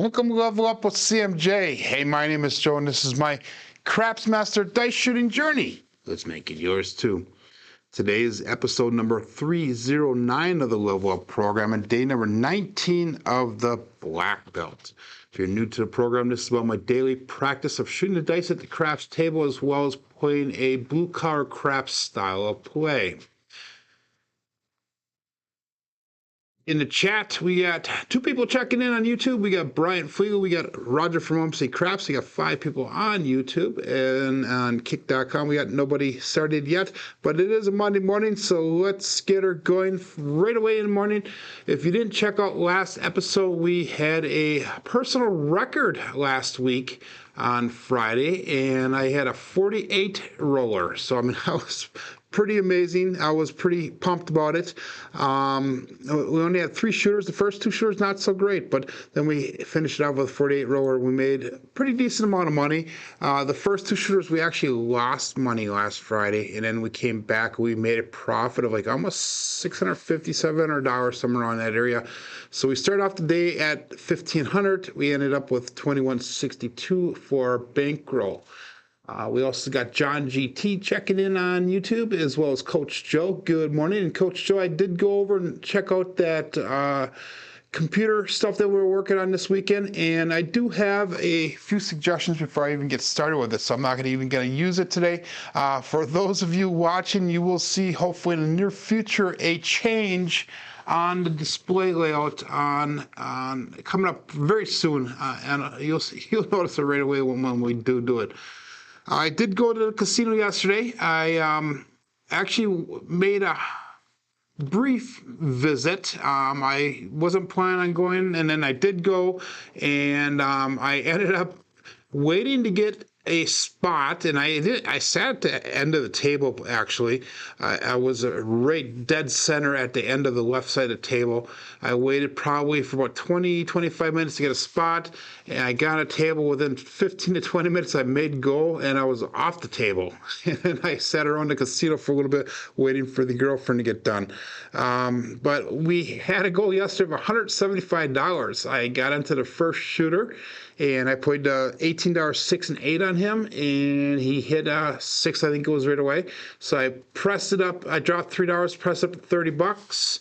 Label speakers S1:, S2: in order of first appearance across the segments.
S1: Welcome to Level Up with CMJ. Hey, my name is Joe, and this is my Craps Master dice shooting journey. Let's make it yours too. Today is episode number 309 of the Level Up program and day number 19 of the Black Belt. If you're new to the program, this is about my daily practice of shooting the dice at the craps table as well as playing a blue-collar craps style of play. In the chat, we got 2 people checking in on YouTube. We got Brian Flegel, we got Roger from MC Craps. We got 5 people on YouTube, and on Kick.com, we got nobody started yet. But it is a Monday morning, so let's get her going right away in the morning. If you didn't check out last episode, we had a personal record last week on Friday, and I had a 48 roller. So, I mean, I was pretty amazing. I was pretty pumped about it. We only had 3 shooters. The first 2 shooters, not so great, but then we finished it out with a 48 roller. We made a pretty decent amount of money. The first 2 shooters, we actually lost money last Friday, and then we came back. We made a profit of like almost $650, $700, somewhere around that area. So we started off the day at $1,500. We ended up with $2,162 for bankroll. We also got John GT checking in on YouTube, as well as Coach Joe. Good morning. And Coach Joe, I did go over and check out that computer stuff that we were working on this weekend, and I do have a few suggestions before I even get started with it, so I'm not even going to use it today. For those of you watching, you will see, hopefully in the near future, a change on the display layout on coming up very soon, and you'll notice it right away when we do it. I did go to the casino yesterday. I actually made a brief visit. I wasn't planning on going, and then I did go, and I ended up waiting to get a spot, and I sat at the end of the table, actually. I was right dead center at the end of the left side of the table. I waited probably for about 20-25 minutes to get a spot, and I got a table within 15 to 20 minutes. I made go, and I was off the table. And I sat around the casino for a little bit waiting for the girlfriend to get done. But we had a goal yesterday of $175. I got into the first shooter, and I played $18, 6 and 8 on him, and he hit 6, I think it was right away. So I pressed it up. I dropped $3, pressed up to $30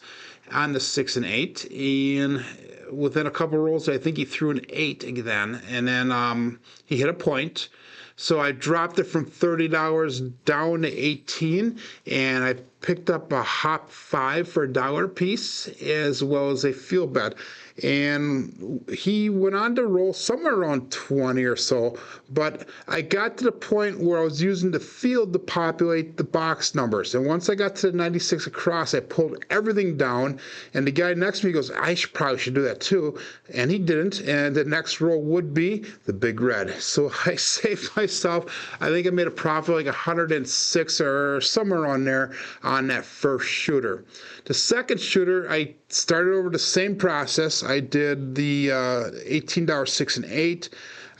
S1: on the 6 and 8, and within a couple rolls, I think he threw an 8 again, and then he hit a point. So I dropped it from $30 down to $18, and I picked up a hop 5 for $1 a piece, as well as a field bet. And he went on to roll somewhere around 20 or so, but I got to the point where I was using the field to populate the box numbers. And once I got to the 96 across, I pulled everything down, and the guy next to me goes, I probably should do that too. And he didn't, and the next roll would be the big red. So I saved myself. I think I made a profit like 106 or somewhere on there on that first shooter. The second shooter, I started over the same process. I did the $18, 6 and 8.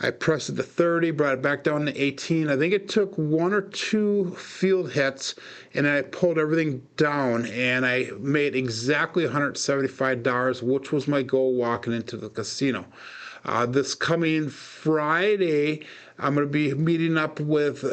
S1: I pressed it to 30, brought it back down to 18. I think it took 1 or 2 field hits, and then I pulled everything down, and I made exactly $175, which was my goal walking into the casino. This coming Friday, I'm going to be meeting up with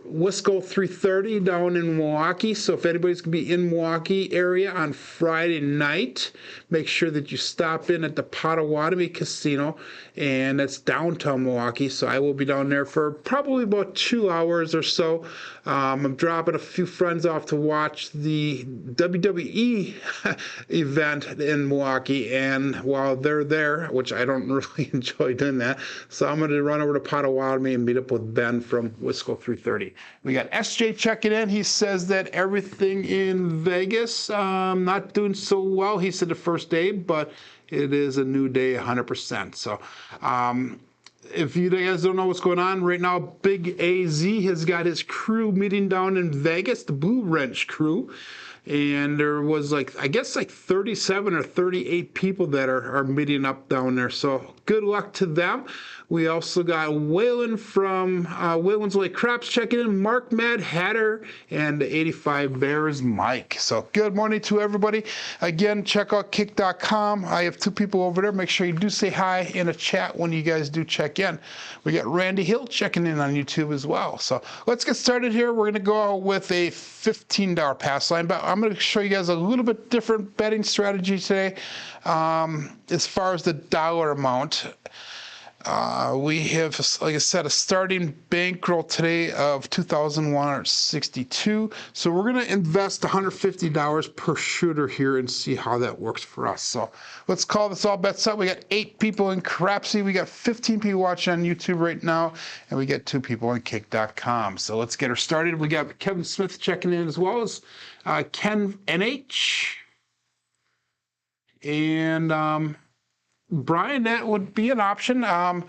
S1: Wisco 330 down in Milwaukee. So if anybody's going to be in Milwaukee area on Friday night, make sure that you stop in at the Potawatomi Casino, and that's downtown Milwaukee. So I will be down there for probably about 2 hours or so. I'm dropping a few friends off to watch the WWE event in Milwaukee, and while they're there, which I don't really enjoy doing that, so I'm going to run over to Potawatomi and meet up with Ben from Wisco 330. We got SJ checking in. He says that everything in Vegas not doing so well. He said the first day, but it is a new day 100%. So if you guys don't know what's going on right now, Big AZ has got his crew meeting down in Vegas, the Blue Wrench crew. and there was like, I guess like 37 or 38 people that are meeting up down there. So good luck to them. We also got Waylon from Waylon's Lake Craps checking in, Mark Mad Hatter, and 85 Bears Mike. So good morning to everybody. Again, check out kick.com. I have 2 people over there. Make sure you do say hi in a chat when you guys do check in. We got Randy Hill checking in on YouTube as well. So let's get started here. We're going to go out with a $15 pass line, but I'm going to show you guys a little bit different betting strategy today. As far as the dollar amount, we have, like I said, a starting bankroll today of $2,162. So we're going to invest $150 per shooter here and see how that works for us. So let's call this all bets up. We got 8 people in Crapsee. We got 15 people watching on YouTube right now, and we got 2 people on kick.com. So let's get her started. We got Kevin Smith checking in, as well as Ken NH. And Brian, that would be an option. I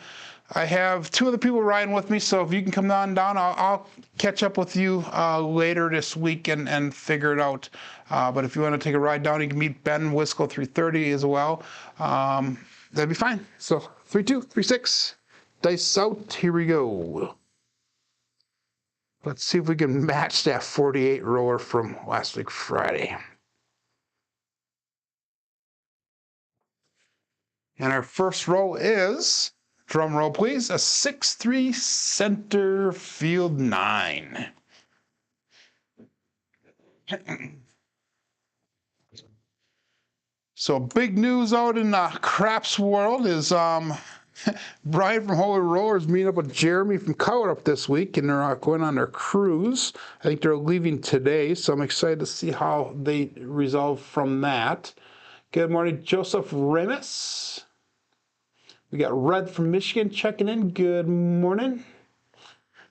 S1: have 2 other people riding with me, so if you can come on down, I'll catch up with you later this week and figure it out. But if you want to take a ride down, you can meet Ben Wisco 330 as well. That'd be fine. So 3-2, 3-6, dice out. Here we go. Let's see if we can match that 48 roller from last week Friday. And our first roll is, drum roll please, a 6-3 center field 9. So big news out in the craps world is Brian from Holy Rollers meeting up with Jeremy from Color Up this week, and they're going on their cruise. I think they're leaving today, so I'm excited to see how they resolve from that. Good morning, Joseph Remus. We got Red from Michigan checking in. Good morning.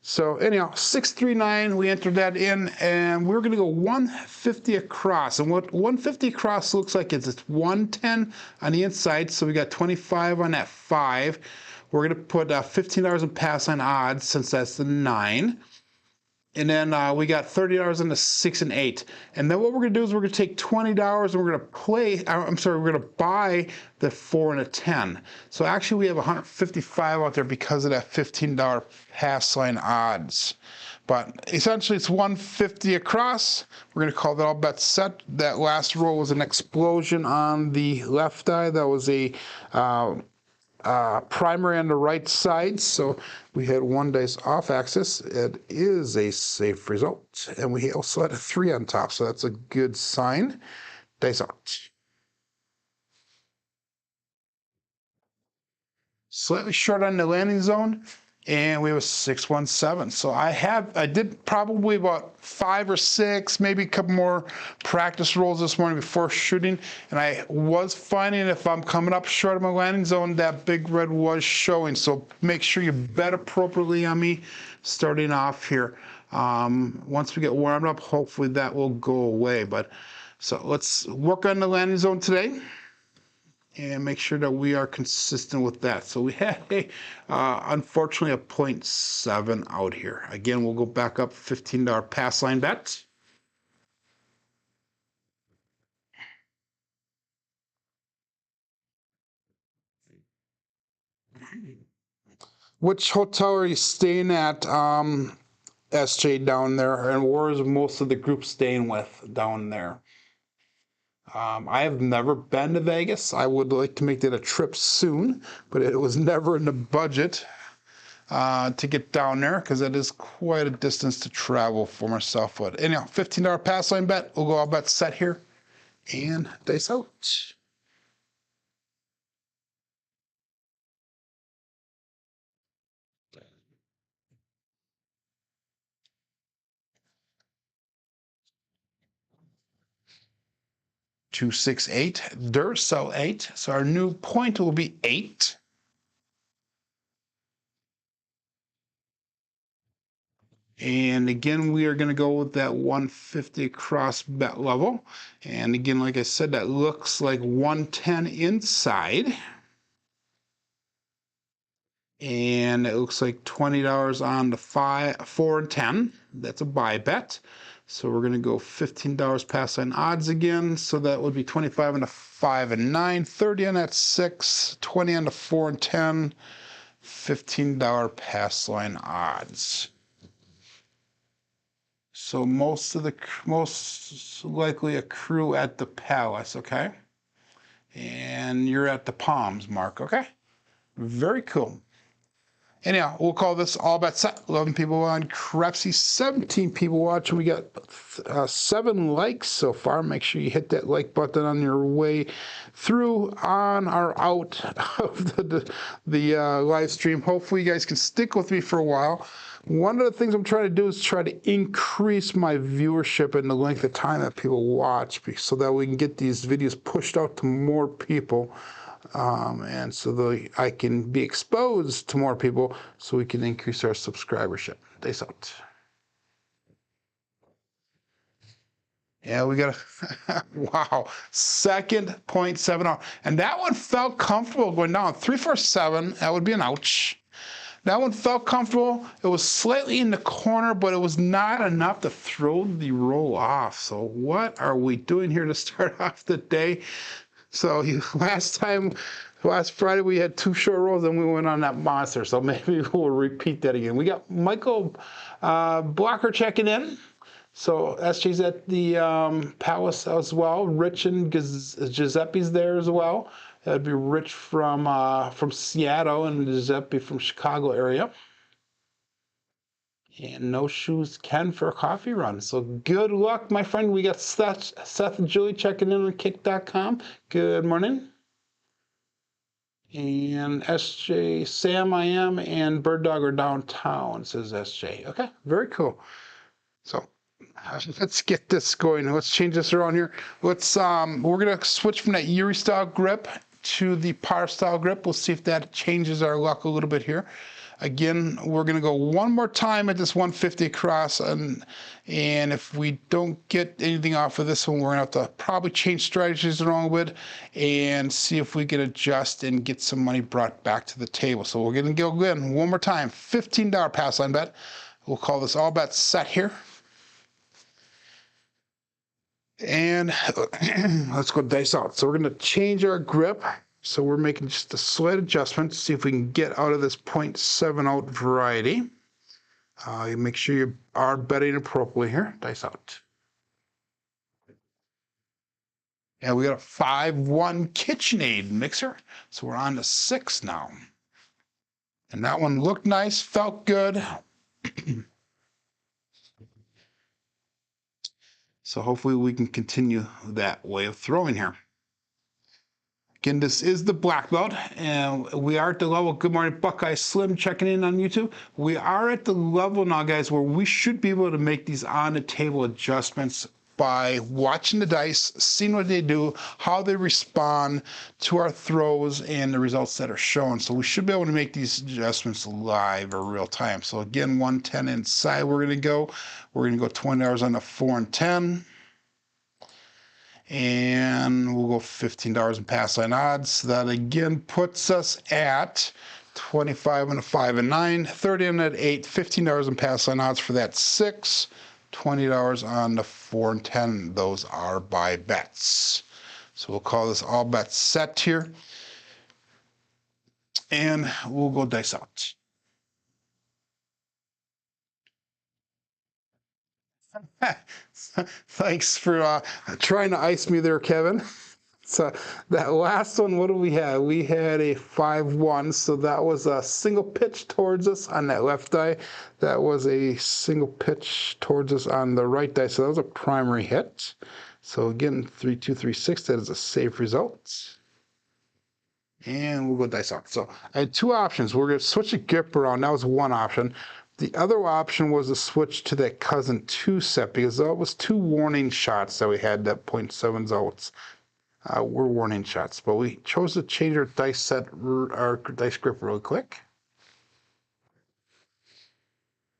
S1: So anyhow, 639, we entered that in, and we're going to go 150 across. And what 150 across looks like is it's 110 on the inside, so we got 25 on that 5. We're going to put $15 in pass on odds, since that's the 9. And then we got $30 on the 6 and 8. And then what we're going to do is we're going to take $20 and we're going to we're going to buy the 4 and a 10. So actually we have 155 out there because of that $15 pass line odds. But essentially it's 150 across. We're going to call that all bets set. That last roll was an explosion on the left eye. That was a primary on the right side, so we had 1 dice off axis. It is a safe result, and we also had a 3 on top, so that's a good sign. Dice out. Slightly short on the landing zone, and we have a 617. So I did probably about 5 or 6, maybe a couple more practice rolls this morning before shooting, and I was finding if I'm coming up short of my landing zone, that big red was showing. So make sure you bet appropriately on me starting off here. Once we get warmed up, hopefully that will go away. But so let's work on the landing zone today and make sure that we are consistent with that. So we had unfortunately a 0.7 out here. Again, we'll go back up, $15 pass line bet. Which hotel are you staying at, SJ, down there? And where is most of the group staying with down there? I have never been to Vegas. I would like to make that a trip soon, but it was never in the budget to get down there, because it is quite a distance to travel for myself. But anyhow, $15 pass line bet. We'll go all bets set here and dice out. Two, 6, 8. Duracell 8. So our new point will be 8. And again, we are going to go with that 150 cross bet level. And again, like I said, that looks like 110 inside. And it looks like $20 on the 5, 4, and 10. That's a buy bet. So we're going to go $15 pass line odds again. So that would be 25 on the 5 and 9, 30 on that 6, 20 on the 4 and 10, $15 pass line odds. So most likely accrue at the Palace, okay? And you're at the Palms, Mark, okay? Very cool. Anyhow, we'll call this all bet set. 11 people on Crapsee, 17 people watching. We got 7 likes so far. Make sure you hit that like button on your way through, on or out of the live stream. Hopefully you guys can stick with me for a while. One of the things I'm trying to do is try to increase my viewership and the length of time that people watch, so that we can get these videos pushed out to more people. And so that I can be exposed to more people, so we can increase our subscribership. Days out. Yeah, we got a wow, second 0.70, and that one felt comfortable going down 347. That would be an ouch. That one felt comfortable. It was slightly in the corner, but it was not enough to throw the roll off. So what are we doing here to start off the day? So last Friday, we had 2 short rolls, and we went on that monster. So maybe we'll repeat that again. We got Michael Blocker checking in. So SJ's at the Palace as well. Rich and Giuseppe's there as well. That'd be Rich from Seattle and Giuseppe from Chicago area. And no shoes Ken for a coffee run. So good luck, my friend. We got Seth and Julie checking in on kick.com. Good morning. And SJ, Sam, I am, and Bird Dog are downtown, says SJ. Okay, very cool. So let's get this going. Let's change this around here. We're gonna switch from that Yuri style grip to the par style grip. We'll see if that changes our luck a little bit here. Again, we're going to go one more time at this 150 across, and if we don't get anything off of this one, we're going to have to probably change strategies around with and see if we can adjust and get some money brought back to the table. So we're going to go again one more time, $15 pass line bet. We'll call this all bet set here. And let's go dice out. So we're going to change our grip. So we're making just a slight adjustment to see if we can get out of this 0.7 out variety. Make sure you are betting appropriately here. Dice out. And we got a 5-1 KitchenAid mixer. So we're on to 6 now. And that one looked nice, felt good. So hopefully we can continue that way of throwing here. Again, this is the black belt, and we are at the level. Good morning, Buckeye Slim checking in on YouTube. We are at the level now, guys, where we should be able to make these on-the-table adjustments by watching the dice, seeing what they do, how they respond to our throws, and the results that are shown. So we should be able to make these adjustments live or real time. So again, 110 inside we're going to go. We're going to go $20 on the 4 and 10. And we'll go $15 in pass line odds. So that again puts us at 25 on the 5 and 9, 30 on that 8, $15 in pass line odds for that 6, $20 on the 4 and 10. Those are buy bets. So we'll call this all bets set here. And we'll go dice out. Thanks for trying to ice me there, Kevin. So that last one, what do we have? We had a 5-1, so that was a single pitch towards us on that left die. That was a single pitch towards us on the right die, so that was a primary hit. So again, 3-2, 3-6, that is a safe result. And we'll go dice out. So I had 2 options. We're going to switch the grip around. That was one option. The other option was to switch to that cousin 2 set, because that was 2 warning shots that we had, that 0.7s outs. Were warning shots, but we chose to change our dice set, our dice grip real quick.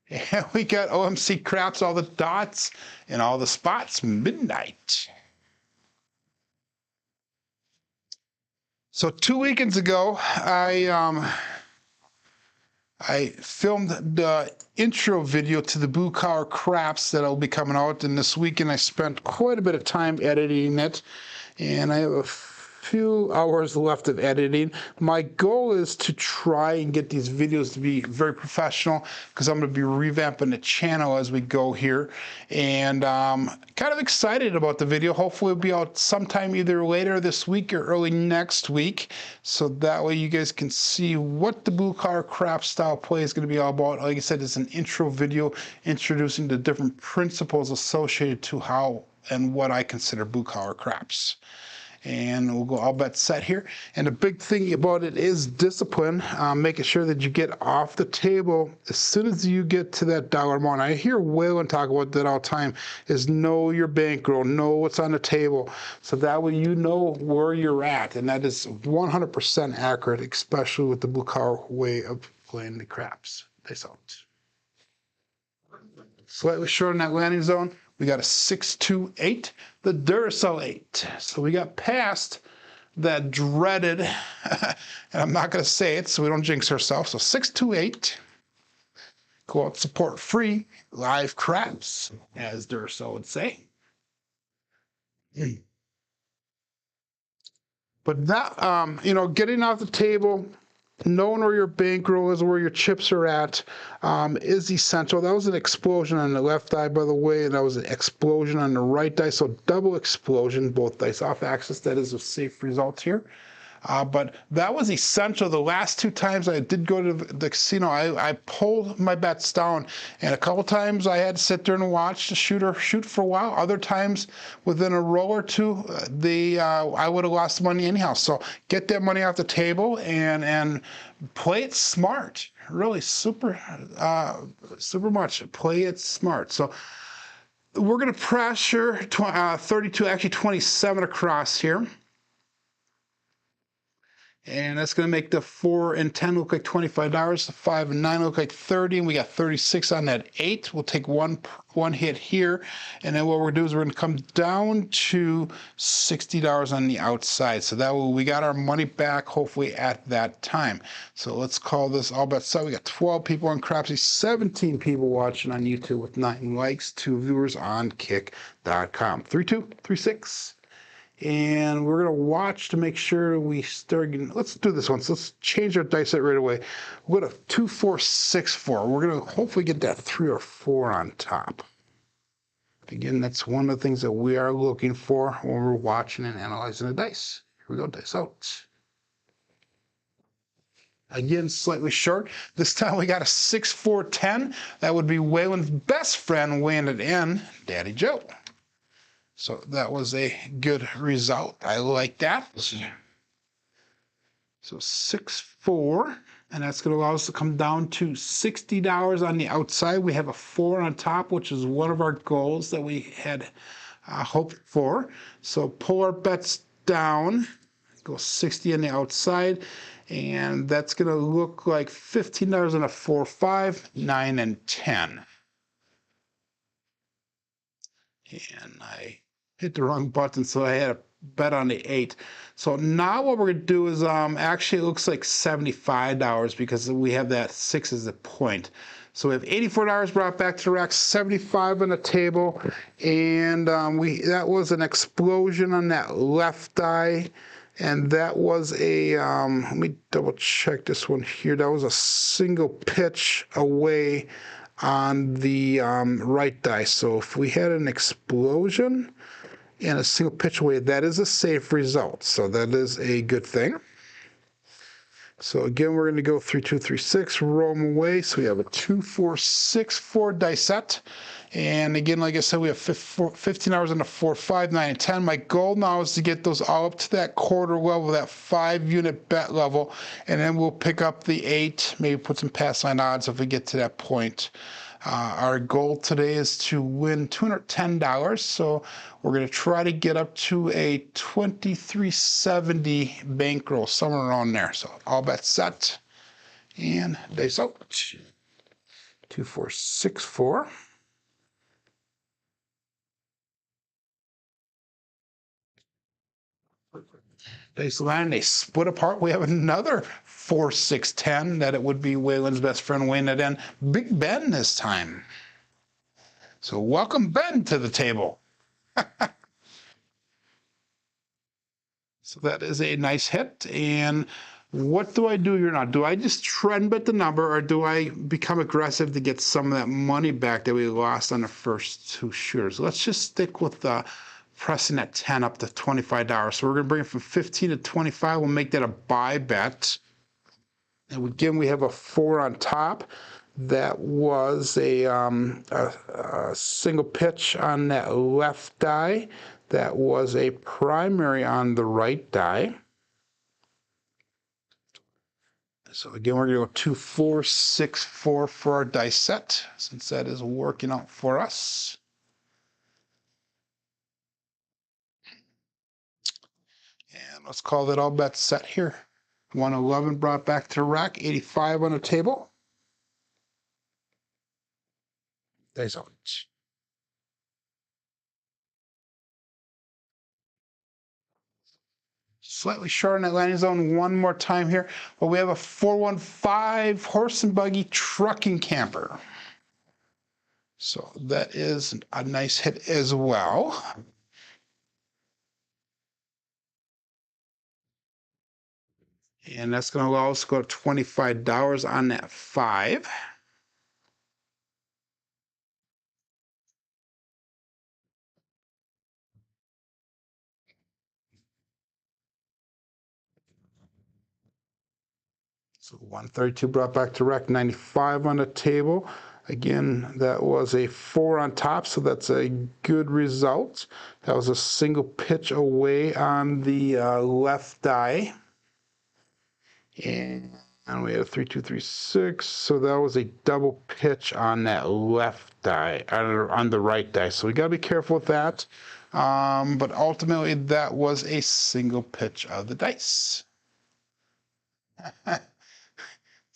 S1: And we got OMC Craps, all the dots and all the spots, midnight. So 2 weekends ago, I I filmed the intro video to the Blue Collar Craps that'll be coming out, and this weekend I spent quite a bit of time editing it, and I have a few hours left of editing. My goal is to try and get these videos to be very professional, because I'm going to be revamping the channel as we go here, and kind of excited about the video. Hopefully it'll be out sometime either later this week or early next week, so that way you guys can see what the Blue Collar Crap style play is going to be all about. Like I said, it's an intro video introducing the different principles associated to how and what I consider Blue Collar Craps. And we'll go all bet set here. And the big thing about it is discipline, making sure that you get off the table as soon as you get to that dollar amount. I hear Waylon talk about that all the time, is know your bankroll, know what's on the table, so that way you know where you're at. And that is 100% accurate, especially with the Blue Collar way of playing the craps. Dice out. Slightly short on that landing zone. We got a 6-2-8, the Duracell 8. So we got past that dreaded, and I'm not going to say it so we don't jinx ourselves. So 6-2-8. Go out, support free, live craps, as Duracell would say. But that, getting off the table, knowing where your bankroll is, where your chips are at, is essential. That was an explosion on the left die, by the way, and that was an explosion on the right die. So double explosion, both dice off axis. That is a safe result here. But that was essential. The last two times I did go to the casino, I pulled my bets down, and a couple times I had to sit there and watch the shooter shoot for a while. Other times, within a row or two, I would have lost money anyhow. So get that money off the table and play it smart. Really, super much. Play it smart. So we're going to pressure 32, actually 27 across here. And that's going to make the 4 and 10 look like $25. The 5 and 9 look like 30, and we got 36 on that 8. We'll take one hit here, and then what we're going to do is we're going to come down to $60 on the outside. So that way we got our money back, hopefully at that time. So let's call this all bet set. We got 12 people on Crapsee, 17 people watching on YouTube with 9 likes, 2 viewers on Kick.com. 3-2-3-6. And we're going to watch to make sure we start getting, let's do this one. So let's change our dice set right away. We'll go to 2-4-6-4. We're going to hopefully get that 3 or 4 on top. Again, that's one of the things that we are looking for when we're watching and analyzing the dice. Here we go, dice out. Again, slightly short. This time we got a 6-4-10. That would be Waylon's best friend weighing it in, Daddy Joe. So that was a good result. I like that. So 6-4, and that's going to allow us to come down to $60 on the outside. We have a 4 on top, which is one of our goals that we had hoped for. So pull our bets down, go 60 on the outside, and that's going to look like $15 on a 4, 5, 9, and 10. And I hit the wrong button, so I had a bet on the 8. So now what we're going to do is actually it looks like $75 because we have that 6 as the point. So we have $84 brought back to the rack, 75 on the table, and that was an explosion on that left die, and that was a let me double check this one here. That was a single pitch away on the right die. So if we had an explosion and a single pitch away, that is a safe result. So that is a good thing. So again, we're going to go 3-2-3-6, roll them away. So we have a 2-4-6-4 dice set. And again, like I said, we have 15 hours on the 4, 5, 9, and 10. My goal now is to get those all up to that quarter level, that 5-unit bet level, and then we'll pick up the 8, maybe put some pass line odds if we get to that point. Our goal today is to win $210, so we're going to try to get up to a $23.70 bankroll, somewhere around there. So all bets set, and dice out. 2-4-6-4. Dice land, they split apart. We have another 4, 6, 10 that it would be Waylon's best friend weighing it in. Big Ben this time. So welcome Ben to the table. So that is a nice hit. And what do I do here now? Do I just trend bet the number, or do I become aggressive to get some of that money back that we lost on the first two shooters? Let's just stick with pressing that 10 up to $25. So we're going to bring it from 15 to 25. We'll make that a buy bet. And again, we have a 4 on top. That was a single pitch on that left die. That was a primary on the right die. So again, we're going to go 2, 4, 6, 4 for our dice set, since that is working out for us. And let's call that all bets set here. 111 brought back to rack, 85 on the table. Dice out. Slightly short on that landing zone one more time here. But we have a 415 horse and buggy trucking camper. So that is a nice hit as well. And that's going to allow us to go to $25 on that 5. So 132 brought back to rack, 95 on the table. Again, that was a 4 on top, so that's a good result. That was a single pitch away on the left die. And we had a 3, 2, 3, 6, so that was a double pitch on that left die, on the right die. So we got to be careful with that. But ultimately, that was a single pitch of the dice.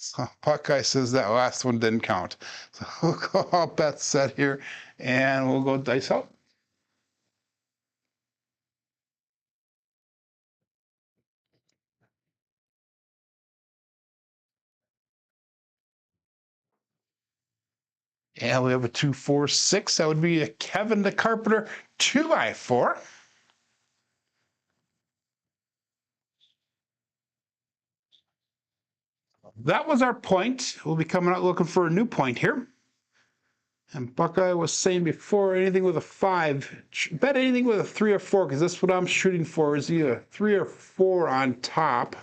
S1: So Buckeye says that last one didn't count. So we'll go all bets set here, and we'll go dice out. And we have a 2, 4, 6. That would be a Kevin the Carpenter 2x4. That was our point. We'll be coming out looking for a new point here. And Buckeye was saying before, anything with a 5, bet anything with a 3 or 4, because that's what I'm shooting for, is either 3 or 4 on top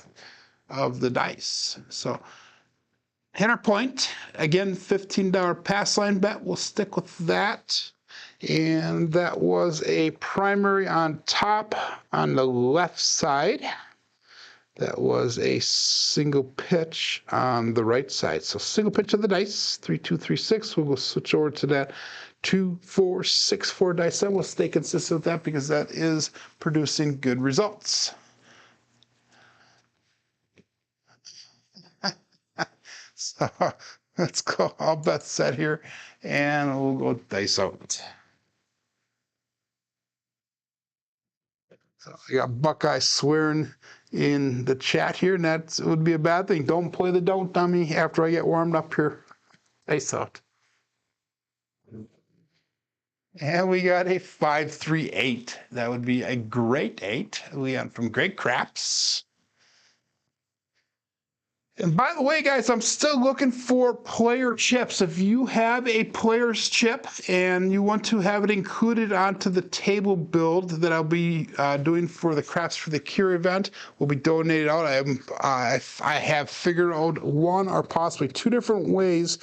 S1: of the dice. So hit our point. Again, $15 pass line bet. We'll stick with that. And that was a primary on top on the left side. That was a single pitch on the right side. So single pitch of the dice, 3, 2, 3, 6. We'll switch over to that 2, 4, 6, 4 dice. And we'll stay consistent with that because that is producing good results. So let's go all bets set here, and we'll go dice out. So I got Buckeye swearing in the chat here, and that would be a bad thing. Don't play the don't dummy after I get warmed up here. Dice out. And we got a 5, 3, 8. That would be a great 8. Leon from Great Craps. And by the way, guys, I'm still looking for player chips. If you have a player's chip and you want to have it included onto the table build that I'll be doing for the Craps for the Cure event, will be donated out. I have figured out 1 or possibly 2 different ways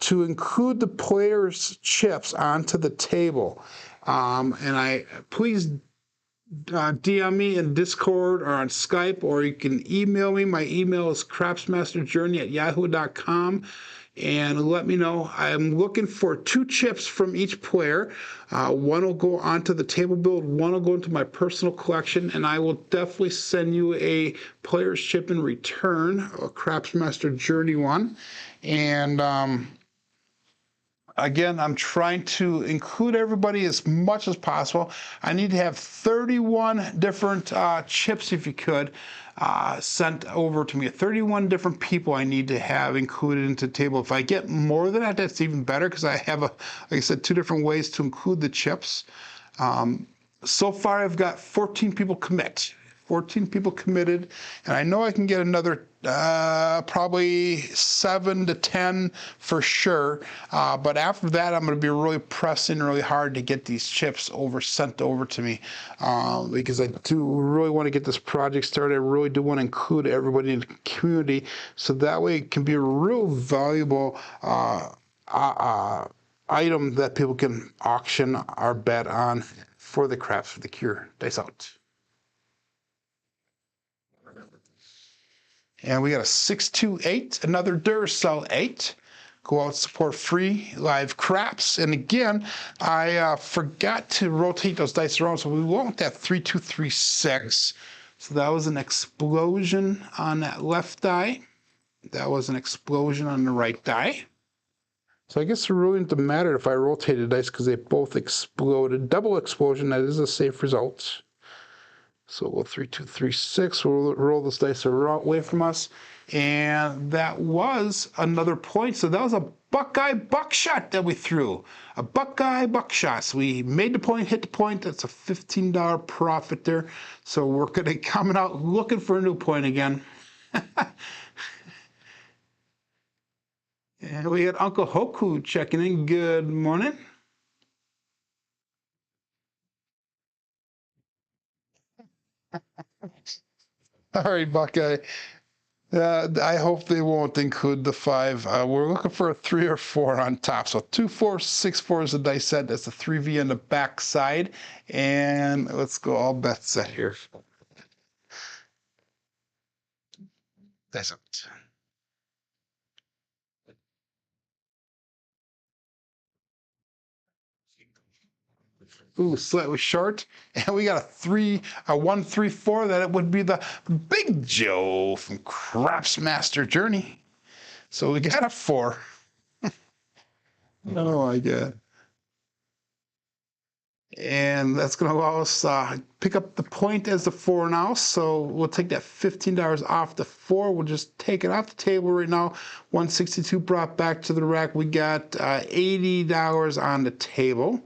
S1: to include the player's chips onto the table. And please DM me in Discord or on Skype, or you can email me. My email is crapsmasterjourney@yahoo.com, and let me know. I'm looking for 2 chips from each player. 1 will go onto the table build, 1 will go into my personal collection, and I will definitely send you a player's chip in return, a Crapsmaster Journey one. And again, I'm trying to include everybody as much as possible. I need to have 31 different chips, if you could, sent over to me. 31 different people I need to have included into the table. If I get more than that, that's even better, because I have, like I said, 2 different ways to include the chips. So far, I've got 14 people commit. 14 people committed, and I know I can get another probably 7 to 10 for sure. But after that, I'm going to be really pressing really hard to get these chips sent over to me, because I do really want to get this project started. I really do want to include everybody in the community, so that way it can be a real valuable item that people can auction or bet on for the Craps for the Cure Dice Out. And we got a 628, another Duracell 8. Go out, support free live craps. And again, I forgot to rotate those dice around, so we want that 3236. So that was an explosion on that left die. That was an explosion on the right die. So I guess it really didn't matter if I rotated dice, because they both exploded. Double explosion, that is a safe result. So we'll 3236, we'll roll this dice away from us. And that was another point. So that was a Buckeye buckshot that we threw. A Buckeye buckshot. So we made the point, hit the point. That's a $15 profit there. So we're going to be coming out looking for a new point again. And we had Uncle Hoku checking in. Good morning. All right, Buckeye. I hope they won't include the 5. We're looking for a 3 or 4 on top. So 2, 4, 6, 4 is the dice set. That's a 3V on the back side. And let's go all bets set here. That's it. Ooh, slightly short. And we got a 1, 3, 4. That it would be the Big Joe from Craps Master Journey. So we got a 4. Oh my God. And that's going to allow us pick up the point as the 4 now. So we'll take that $15 off the 4. We'll just take it off the table right now. 162 brought back to the rack. We got $80 on the table.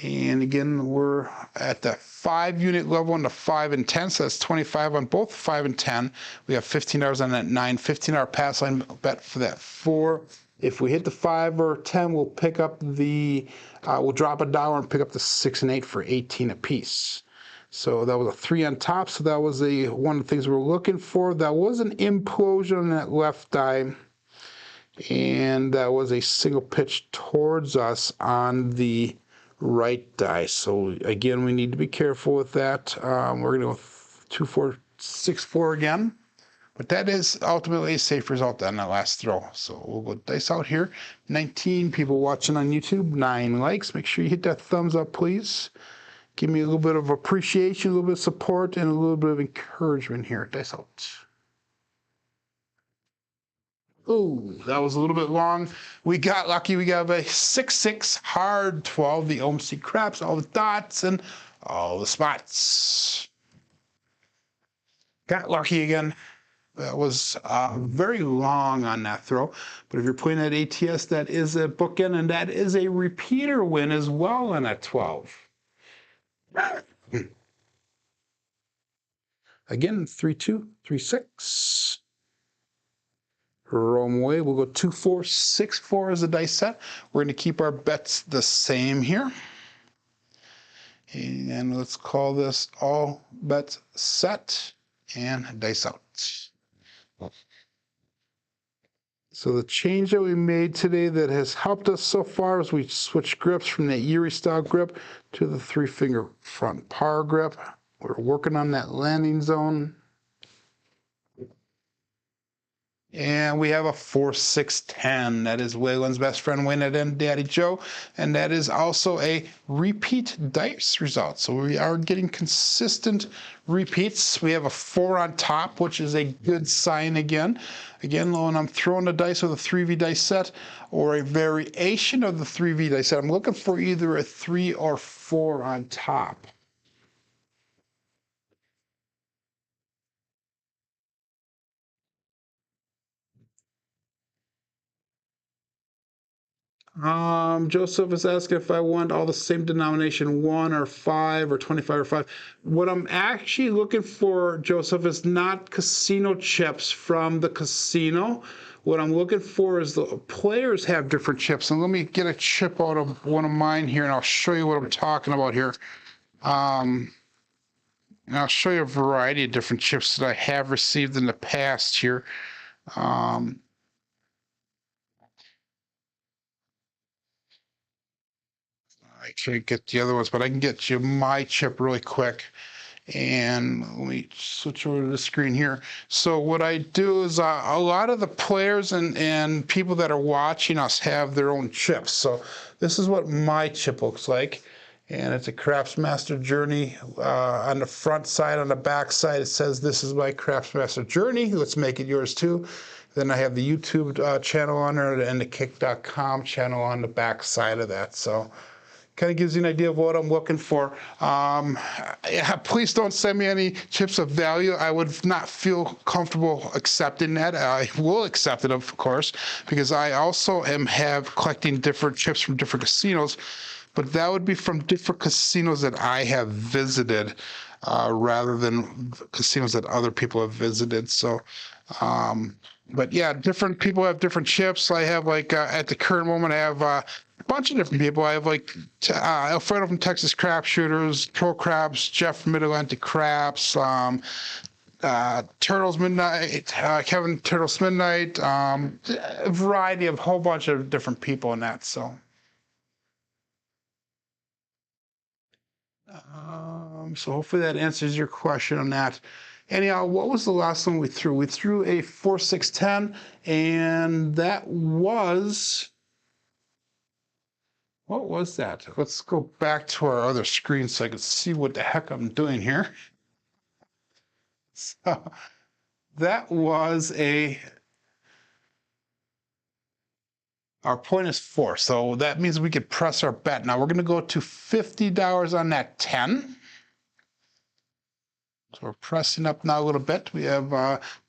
S1: And again, we're at the 5-unit level on the 5 and 10, so that's 25 on both 5 and 10. We have $15 on that 9, $15 pass line bet for that 4. If we hit the 5 or 10, we'll pick up the, we'll drop $1 and pick up the 6 and 8 for 18 apiece. So that was a 3 on top, so that was one of the things we were looking for. That was an implosion on that left die, and that was a single pitch towards us on the right die. So again, we need to be careful with that. We're going to go 2, 4, 6, 4 again. But that is ultimately a safe result on that last throw. So we'll go dice out here. 19 people watching on YouTube, 9 likes. Make sure you hit that thumbs up, please. Give me a little bit of appreciation, a little bit of support, and a little bit of encouragement here. Dice out. Ooh, that was a little bit long. We got lucky. We got a 6-6 hard 12, the OMC craps, all the dots, and all the spots. Got lucky again. That was very long on that throw. But if you're playing at ATS, that is a bookend, and that is a repeater win as well on that 12. Again, 3-2, 3-6. Roll them away. We'll go 2, 4, 6, 4 as a dice set. We're going to keep our bets the same here. And let's call this all bets set and dice out. So the change that we made today that has helped us so far is we switched grips from the Erie style grip to the 3-finger front power grip. We're working on that landing zone. And we have a 4-6-10. That is Waylon's best friend Wayne and Daddy Joe. And that is also a repeat dice result. So we are getting consistent repeats. We have a 4 on top, which is a good sign again. Again, when I'm throwing the dice with a 3V dice set or a variation of the 3V dice set, I'm looking for either a 3 or 4 on top. Joseph is asking if I want all the same denomination, 1 or 5 or 25 or 5. What I'm actually looking for, Joseph, is not casino chips from the casino. What I'm looking for is the players have different chips. And let me get a chip out of one of mine here, and I'll show you what I'm talking about here. And I'll show you a variety of different chips that I have received in the past here. I can't get the other ones, but I can get you my chip really quick. And let me switch over to the screen here. So what I do is a lot of the players and people that are watching us have their own chips. So this is what my chip looks like. And it's a Craftsmaster Journey on the front side. On the back side, it says, "This is my Craftsmaster Journey. Let's make it yours too." Then I have the YouTube channel on there and the Kick.com channel on the back side of that. So kind of gives you an idea of what I'm looking for. Yeah, please don't send me any chips of value. I would not feel comfortable accepting that. I will accept it, of course, because I also have collecting different chips from different casinos, but that would be from different casinos that I have visited rather than casinos that other people have visited. So, but yeah, different people have different chips. I have like at the current moment, I have a bunch of different people. I have like Alfredo from Texas Crap Shooters, Pro Craps, Jeff from Mid-Atlantic Craps, Turtles Midnight, Kevin Turtles Midnight, a variety of whole bunch of different people in that. So, so hopefully that answers your question on that. Anyhow, what was the last one we threw? We threw a 4-6-10, and that was, what was that? Let's go back to our other screen so I can see what the heck I'm doing here. So that was our point is 4. So that means we could press our bet. Now we're going to go to $50 on that 10. So we're pressing up now a little bit. We have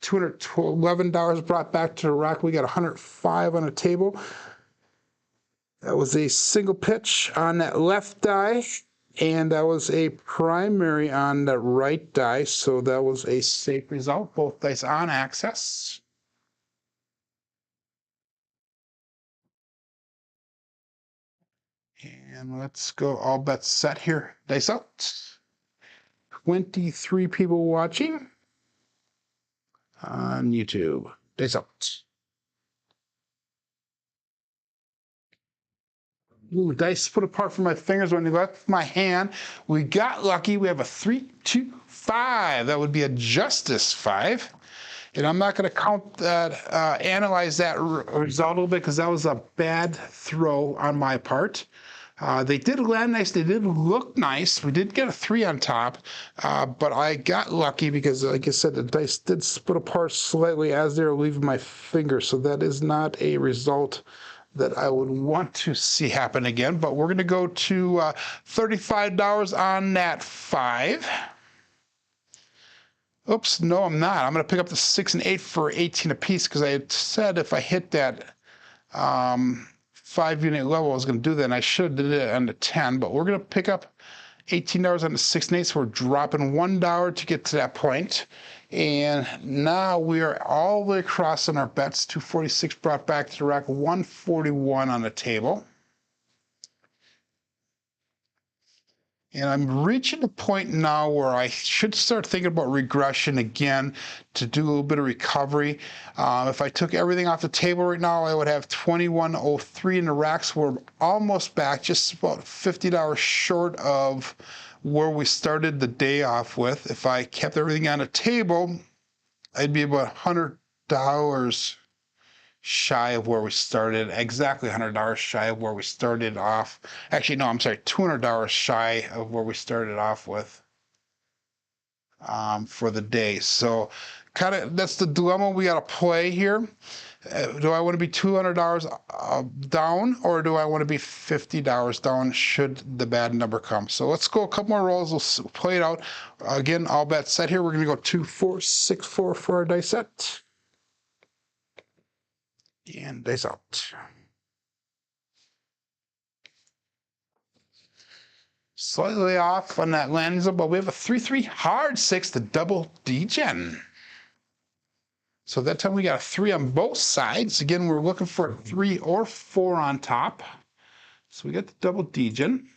S1: $211 brought back to the rack. We got 105 on the table. That was a single pitch on that left die, and that was a primary on the right die. So that was a safe result. Both dice on access. And let's go all bets set here. Dice out. 23 people watching on YouTube. Dice out. Ooh, dice split apart from my fingers when they left my hand. We got lucky. We have a 3, 2, 5. That would be a Justice 5. And I'm not going to count that, analyze that result a little bit because that was a bad throw on my part. They did land nice. They did look nice. We did get a 3 on top, but I got lucky because, like I said, the dice did split apart slightly as they were leaving my finger. So that is not a result that I would want to see happen again. But we're going to go to $35 on that 5. Oops, no, I'm not. I'm going to pick up the 6 and 8 for 18 apiece because I had said if I hit that 5-unit level, I was going to do that, and I should have did it on the 10, but we're going to pick up $18 on the 6 and 8, so we're dropping $1 to get to that point. And now we are all the way across on our bets. 246 brought back to the rack, 141 on the table. And I'm reaching a point now where I should start thinking about regression again to do a little bit of recovery. If I took everything off the table right now, I would have 2103 in the racks. We're almost back, just about $50 short of where we started the day off with. If I kept everything on the table, I'd be about $100 shy of where we started, exactly $100 shy of where we started off. Actually, no, I'm sorry, $200 shy of where we started off with for the day. So kind of that's the dilemma we got to play here. Do I want to be $200 down, or do I want to be $50 down should the bad number come? So let's go a couple more rolls. We'll play it out. Again, all bets set here. We're going to go 2, 4, 6, 4 for our dice set. And dice out. Slightly off on that landing zone, but we have a 3-3 hard 6 to double degen. So that time we got a 3 on both sides. Again, we're looking for a 3 or 4 on top. So we got the double degen.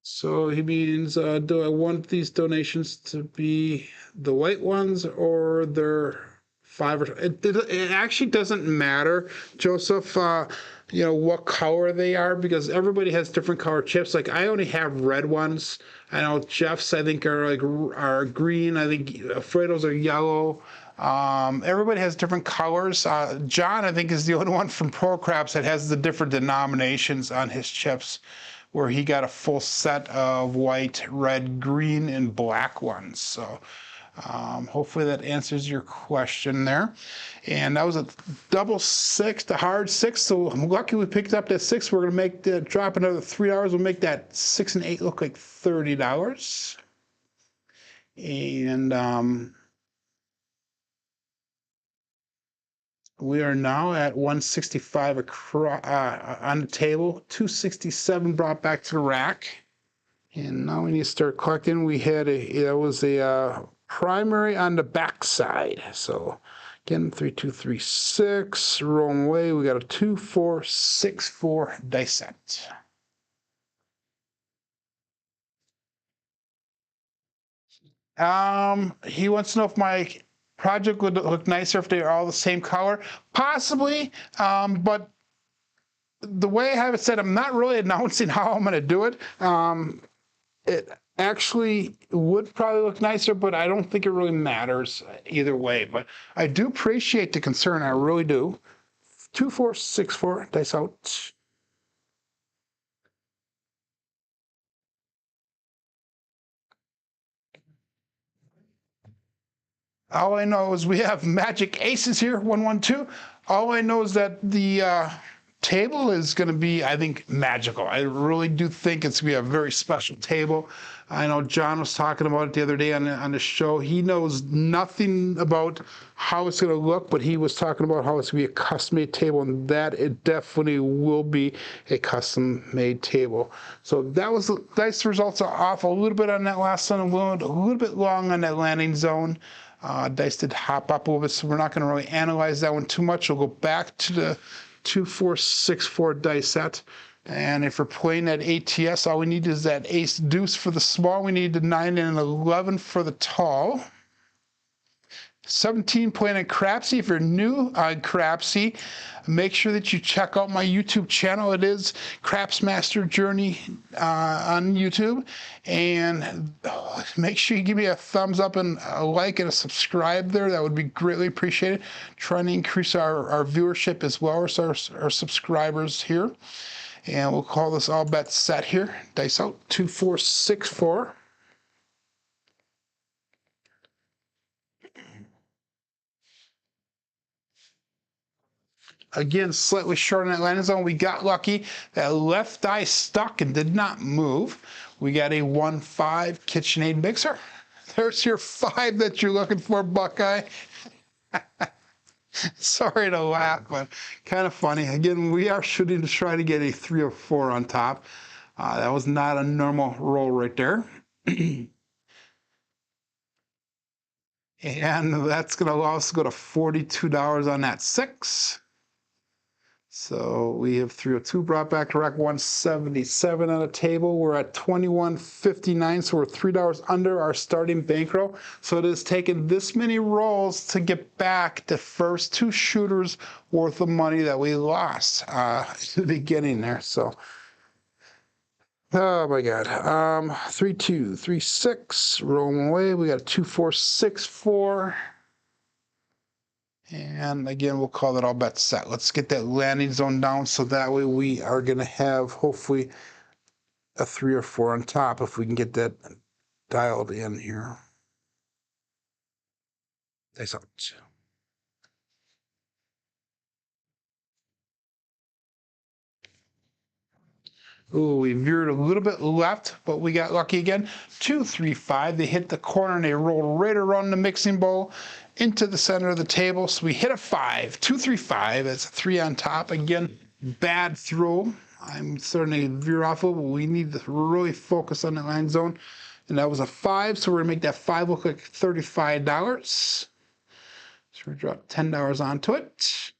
S1: So he means, do I want these donations to be the white ones or they're 5 or it actually doesn't matter, Joseph, you know, what color they are, because everybody has different color chips. Like I only have red ones. I know Jeff's, I think, are green. I think Fredo's are yellow. Everybody has different colors. John, I think, is the only one from Pro Craps that has the different denominations on his chips, where he got a full set of white, red, green, and black ones. So hopefully that answers your question there. And that was a double 6, the hard 6. So I'm lucky we picked up that 6. We're going to make the drop another $3. We'll make that 6 and 8 look like $30. And we are now at 165 on the table, 267 brought back to the rack. And now we need to start collecting. We had it was a primary on the back side. So again, 3, 2, 3, 6, rolling away. We got a 2, 4, 6, 4 dice set. He wants to know if my project would look nicer if they are all the same color. Possibly, but the way I have it set, I'm not really announcing how I'm going to do it. It actually would probably look nicer, but I don't think it really matters either way. But I do appreciate the concern. I really do. 2, 4, 6, 4 dice out. All I know is we have magic aces here, 1, 1, 2. All I know is that the table is going to be, I think, magical. I really do think it's going to be a very special table. I know John was talking about it the other day on the show. He knows nothing about how it's going to look, but he was talking about how it's going to be a custom-made table, and that it definitely will be a custom-made table. So that was the dice results are off a little bit on that last one, a little bit long on that landing zone. Dice did hop up a little bit, so we're not going to really analyze that one too much. We'll go back to the 2, 4, 6, 4 dice set. And if we're playing at ATS, all we need is that ace deuce for the small. We need the 9 and an 11 for the tall. 17 playing at Crapsee. If you're new on Crapsee, make sure that you check out my YouTube channel. It is Craps Master Journey on YouTube. And make sure you give me a thumbs up and a like and a subscribe there. That would be greatly appreciated. Trying to increase our viewership as well as our subscribers here. And we'll call this all bets set here. Dice out, 2, 4, 6, 4. Again, slightly short on that landing zone. We got lucky. That left die stuck and did not move. We got a 1-5 KitchenAid mixer. There's your 5 that you're looking for, Buckeye. Sorry to laugh, but kind of funny. Again, we are shooting to try to get a 3 or 4 on top. That was not a normal roll right there. And that's going to allow us to go to $42 on that 6. So we have 302 brought back to rack 177 on the table. We're at 21.59, so we're $3 under our starting bankroll. So it has taken this many rolls to get back the first two shooters worth of money that we lost at the beginning there. So, oh my God. 3236, rolling away. We got 2464. And again, we'll call that all bets set. Let's get that landing zone down so that way we are going to have hopefully a 3 or 4 on top if we can get that dialed in here. That's out. Ooh, we veered a little bit left, but we got lucky again. 2, 3, 5. They hit the corner and they rolled right around the mixing bowl into the center of the table. So we hit a 5. 2, 3, 5. That's a 3 on top. Again, bad throw. I'm starting to veer off of it, but we need to really focus on the line zone. And that was a 5, so we're going to make that 5 look like $35. So we drop $10 onto it.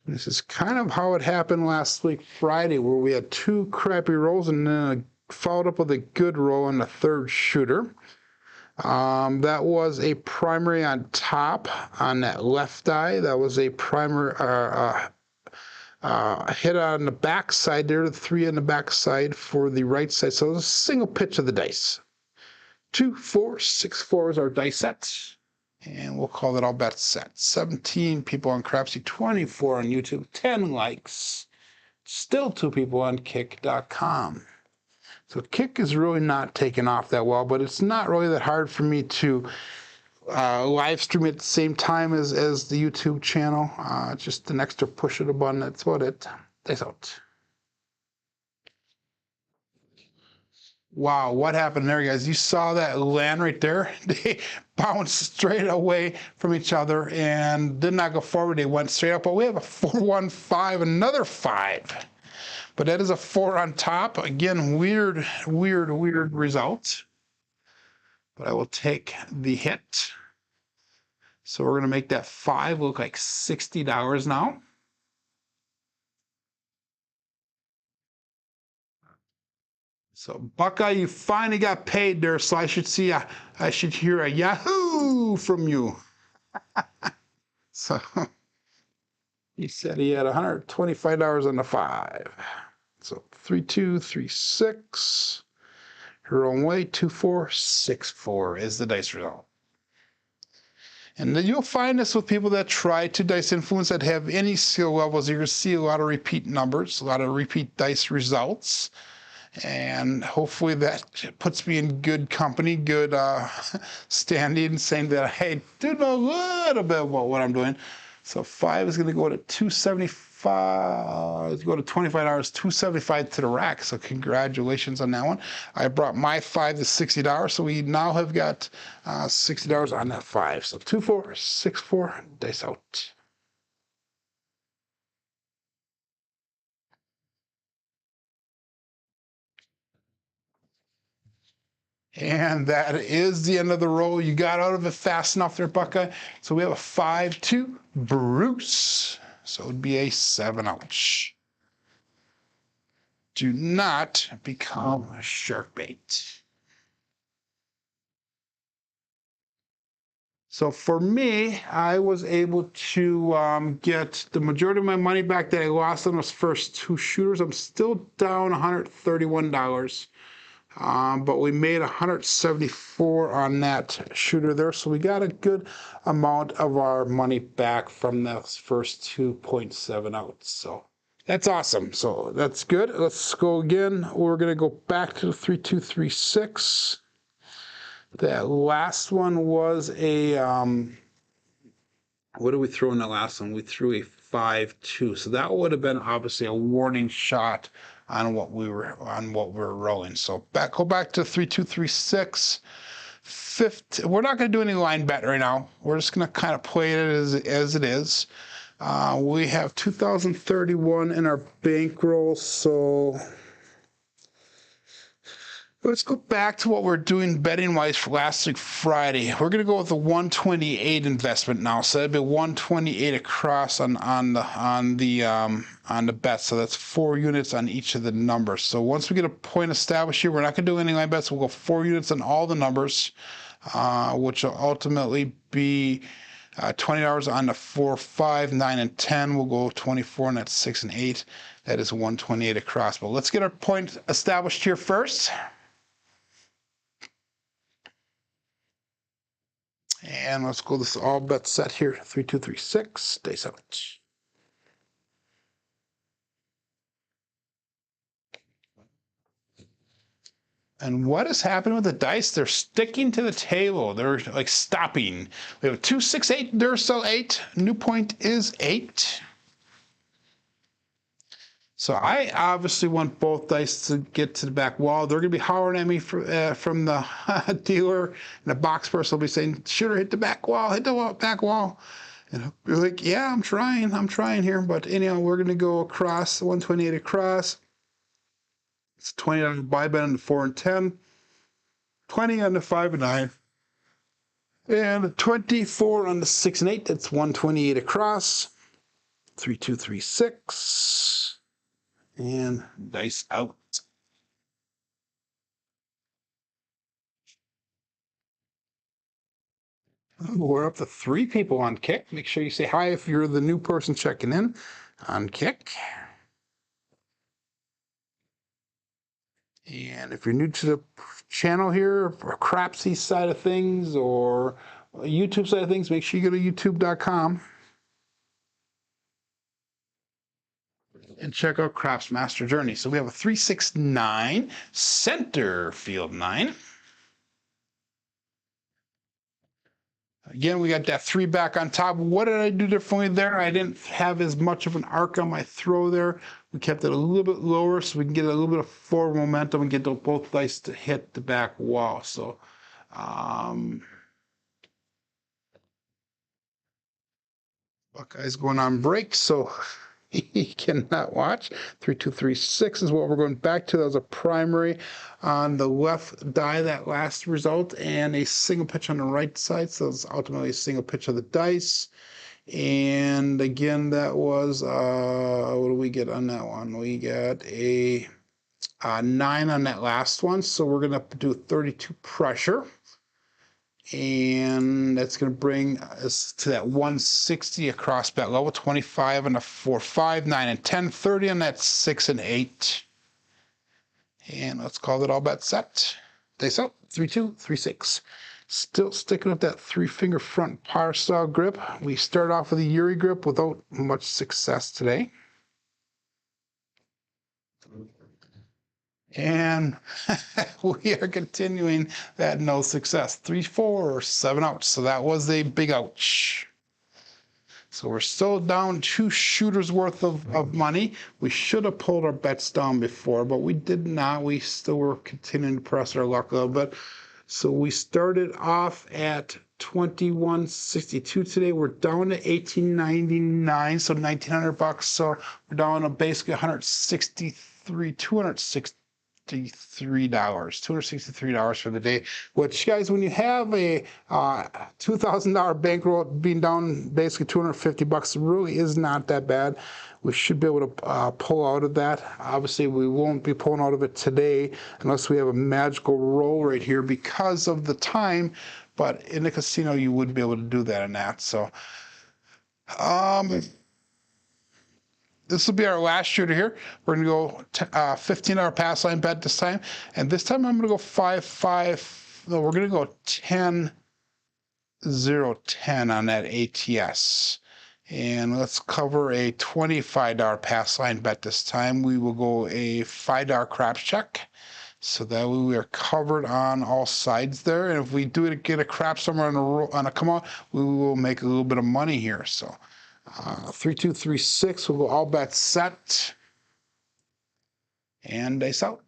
S1: This is kind of how it happened last week, Friday, where we had 2 crappy rolls and then followed up with a good roll on the third shooter. That was a primary on top on that left eye. That was a primary hit on the back side there, the 3 on the back side for the right side. So it was a single pitch of the dice. 2, 4, 6, 4 is our dice set. And we'll call that all bets set. 17 people on Crapsee, 24 on YouTube, 10 likes. Still 2 people on Kick.com. So Kick is really not taking off that well, but it's not really that hard for me to live stream at the same time as the YouTube channel. Just an extra push of the button. That's about it. That's out. Wow, what happened there, guys? You saw that land right there? They bounced straight away from each other and did not go forward. They went straight up. But we have a 4-1-5, another 5. But that is a 4 on top. Again, weird result. But I will take the hit. So we're going to make that 5 look like $60 now. So Buckeye, you finally got paid there, so I should hear a Yahoo from you. So he said he had $125 on the 5. So 3236. Her own way, 2464 is the dice result. And then you'll find this with people that try to dice influence that have any skill levels. You're going to see a lot of repeat numbers, a lot of repeat dice results. And hopefully that puts me in good company, good standing, saying that I do know a little bit about what I'm doing. So 5 is going to go to $275. Let's go to $25, $275 to the rack. So congratulations on that one. I brought my 5 to $60, so we now have got $60 on that 5. So 2, 4, 6, 4, dice out. And that is the end of the roll. You got out of it fast enough there, Buckeye. So we have a 5-2 Bruce. So it would be a 7 ouch. Do not become a shark bait. So for me, I was able to get the majority of my money back that I lost on those first 2 shooters. I'm still down $131. But we made 174 on that shooter there, so we got a good amount of our money back from those first 2.7 outs. So that's awesome. So that's good. Let's go again. We're going to go back to the 3236. That last one was a what did we throw in the last one? We threw a 5-2. So that would have been obviously a warning shot on what we were rolling. So go back to 3236. We're not going to do any line bet right now. We're just going to kind of play it as it is. We have 2031 in our bankroll, so Let's go back to what we're doing betting wise for last week Friday. We're going to go with the 128 investment now. So that'd be 128 across on the bet. So that's 4 units on each of the numbers. So once we get a point established here, we're not going to do any line bets. We'll go 4 units on all the numbers, which will ultimately be $20 on the 4, 5, 9, and 10. We'll go 24, and that's 6 and 8. That is 128 across. But let's get our point established here first. And let's go this all bet set here. 3, 2, 3, 6. Dice out. And what is happening with the dice? They're sticking to the table. They're like stopping. We have 2, 6, 8. Duracell 8. New point is 8. So I obviously want both dice to get to the back wall. They're going to be hollering at me from the dealer, and the box person will be saying, "Shooter, hit the back wall, hit the back wall." And I'll be like, "Yeah, I'm trying here." But anyhow, we're going to go across, 128 across. It's $20 buy bet on the 4 and 10, 20 on the 5 and 9, and 24 on the 6 and 8. That's 128 across. 3, 2, 3, 6. And dice out. We're up to 3 people on Kick. Make sure you say hi if you're the new person checking in on Kick. And if you're new to the channel here, or Crapsee side of things, or YouTube side of things, make sure you go to youtube.com. and check out Craps Master Journey. So we have a 369 center field 9. Again, we got that 3 back on top. What did I do differently there? I didn't have as much of an arc on my throw there. We kept it a little bit lower so we can get a little bit of forward momentum and get both dice to hit the back wall. So, Buckeyes going on break, so he cannot watch. 3236 is what we're going back to. That was a primary on the left die, that last result, and a single pitch on the right side. So it's ultimately a single pitch of the dice. And again, that was, what do we get on that one? We got a 9 on that last one. So we're going to do 32 pressure. And that's going to bring us to that 160 across bet level, 25 on the 4, 5, 9, and 10, 30 on that 6 and 8. And let's call it all bet set. Dice out, 3, 2, 3, 6. Still sticking with that 3-finger front power style grip. We start off with a Yuri grip without much success today. And we are continuing that no success. 3, 4, 7 outs. So that was a big ouch. So we're still down 2 shooters worth of money. We should have pulled our bets down before, but we did not. We still were continuing to press our luck a little bit. So we started off at 2162 today. We're down to 1899, so $1,900. So we're down to basically 163, $263 for the day, which, guys, when you have a $2,000 bankroll being down basically $250, really is not that bad. We should be able to pull out of that. Obviously, we won't be pulling out of it today unless we have a magical roll right here because of the time, but in the casino, you would be able to do that in that. So, this will be our last shooter here. We're going to go $15 pass line bet this time. And this time I'm going to go 5-5. No, we're going to go 10-0-10 on that ATS. And let's cover a $25 pass line bet this time. We will go a $5 craps check. So that way we are covered on all sides there. And if we do it, get a crap somewhere on a come on, we will make a little bit of money here. So 3, 2, 3, 6. We'll go all bets set. And dice out.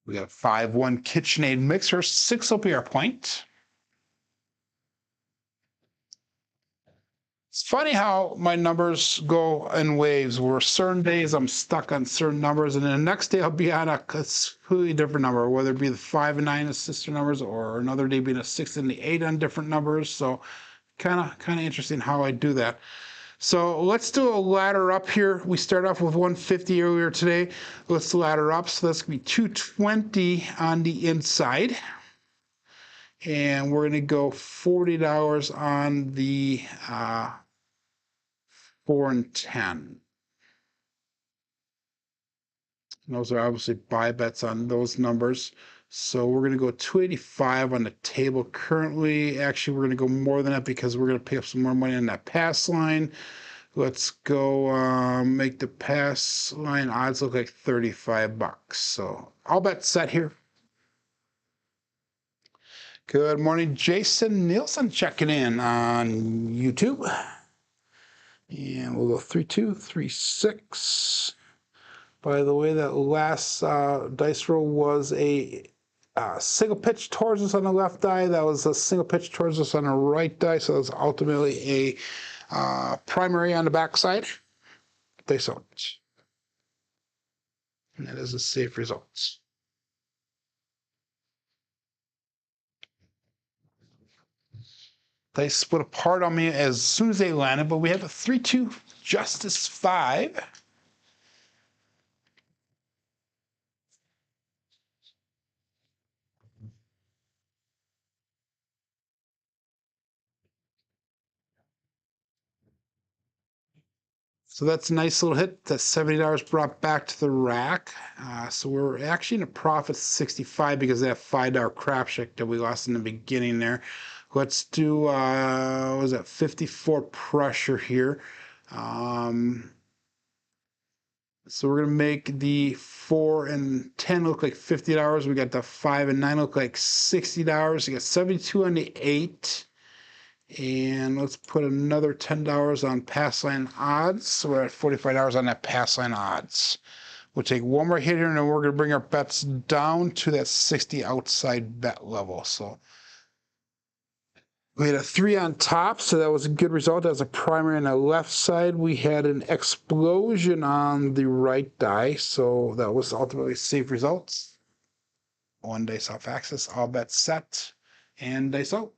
S1: We got a 5-1 KitchenAid mixer. 6 will be our point. It's funny how my numbers go in waves, where certain days I'm stuck on certain numbers, and then the next day I'll be on a completely different number, whether it be the 5 and 9 as sister numbers, or another day being a 6 and the 8 on different numbers. So kind of interesting how I do that. So let's do a ladder up here. We start off with 150 earlier today. Let's ladder up. So that's going to be 220 on the inside. And we're going to go $40 on the 4 and 10. And those are obviously buy bets on those numbers. So we're going to go 285 on the table currently. Actually, we're going to go more than that because we're going to pick up some more money on that pass line. Let's go make the pass line odds look like 35 bucks. So all bets set here. Good morning, Jason Nielsen checking in on YouTube. And we'll go 3236. By the way, that last dice roll was a single pitch towards us on the left die. That was a single pitch towards us on the right die. So it was ultimately a primary on the backside. Dice out. And that is a safe result. They split apart on me as soon as they landed, but we have a 3-2 Justice 5. So that's a nice little hit. That's $70 brought back to the rack. So we're actually in a profit 65 because of that $5 crap check that we lost in the beginning there. Let's do, what was that, 54 pressure here. So we're going to make the 4 and 10 look like $50. We got the 5 and 9 look like $60. You got 72 on the 8. And let's put another $10 on pass line odds. So we're at $45 on that pass line odds. We'll take one more hit here, and then we're going to bring our bets down to that 60 outside bet level. So we had a 3 on top, so that was a good result. That was a primary on the left side. We had an explosion on the right die, so that was ultimately safe results. One dice off axis, all bets set, and dice out.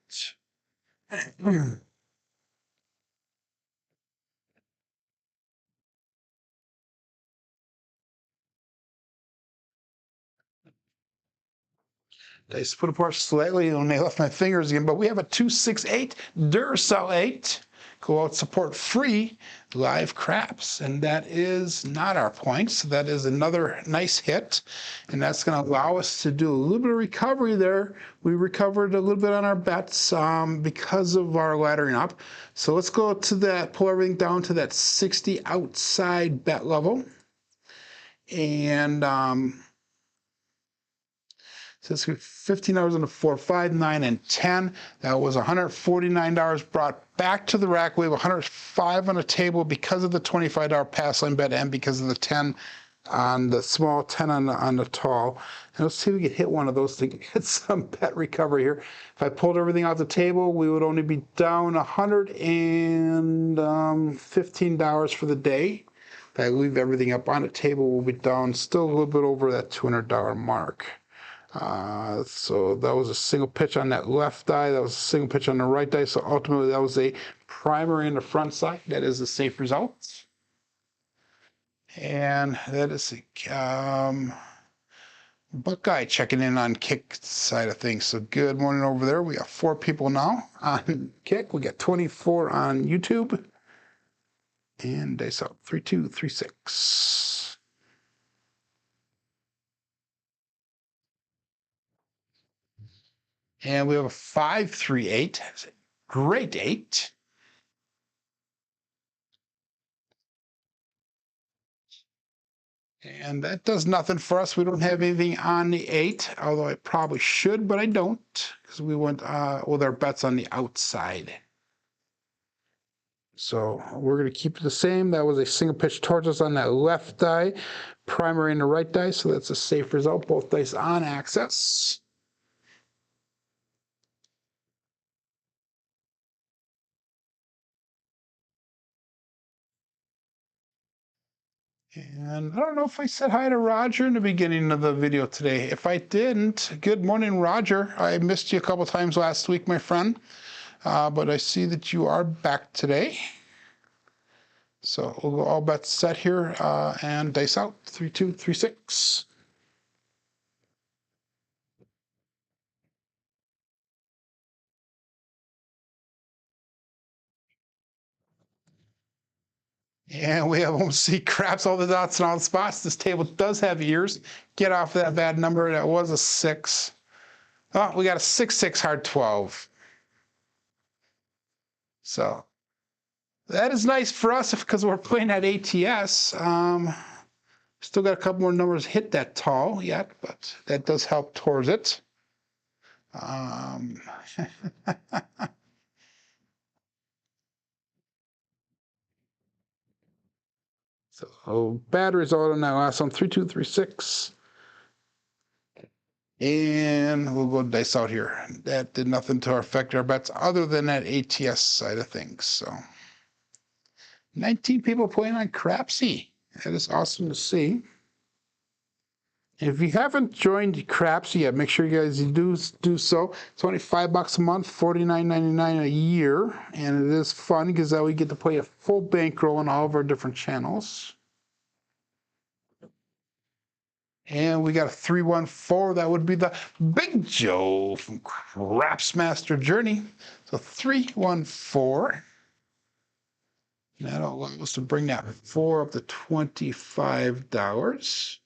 S1: They split apart slightly when they left my fingers again, but we have a 268 Duracell 8. Go out, support free live craps, and that is not our points. That is another nice hit, and that's going to allow us to do a little bit of recovery there. We recovered a little bit on our bets because of our laddering up. So let's go to that, pull everything down to that 60 outside bet level, and so it's $15 on the 4, 5, 9, and 10. That was $149 brought back to the rack. We have $105 on the table because of the $25 pass line bet and because of the 10 on the small, 10 on the tall. And let's see if we can hit one of those to get some bet recovery here. If I pulled everything off the table, we would only be down $115 for the day. If I leave everything up on the table, we'll be down still a little bit over that $200 mark. So that was a single pitch on that left die. That was a single pitch on the right die. So ultimately, that was a primary in the front side. That is a safe result. And that is Buckeye checking in on Kick side of things. So good morning over there. We got 4 people now on Kick. We got 24 on YouTube. And dice out 3236. And we have a 538. Great 8. And that does nothing for us. We don't have anything on the 8, although I probably should, but I don't, because we went with our bets on the outside. So we're going to keep it the same. That was a single pitch towards us on that left die, primary and the right die, so that's a safe result. Both dice on axis. And I don't know if I said hi to Roger in the beginning of the video today. If I didn't, good morning, Roger. I missed you a couple times last week, my friend. But I see that you are back today. So we'll go all bets set here and dice out 3, 2, 3, 6. And we have almost see craps all the dots and all the spots. This table does have ears. Get off that bad number. That was a 6. Oh, we got a 6, 6, hard 12. So that is nice for us because we're playing at ATS. Still got a couple more numbers hit that tall yet, but that does help towards it. So batteries auto now. Last on 3, 2, 3, 6. And we'll go dice out here. That did nothing to affect our bets other than that ATS side of things. So 19 people playing on Crapsee. That is awesome to see. If you haven't joined Crapsee yet, make sure you guys do so. It's only $5 a month, $49.99 a year, and it is fun because that we get to play a full bankroll on all of our different channels. And we got a 314. That would be the Big Joe from Craps Master Journey. So 314. That'll allow us to bring that 4 up to $25.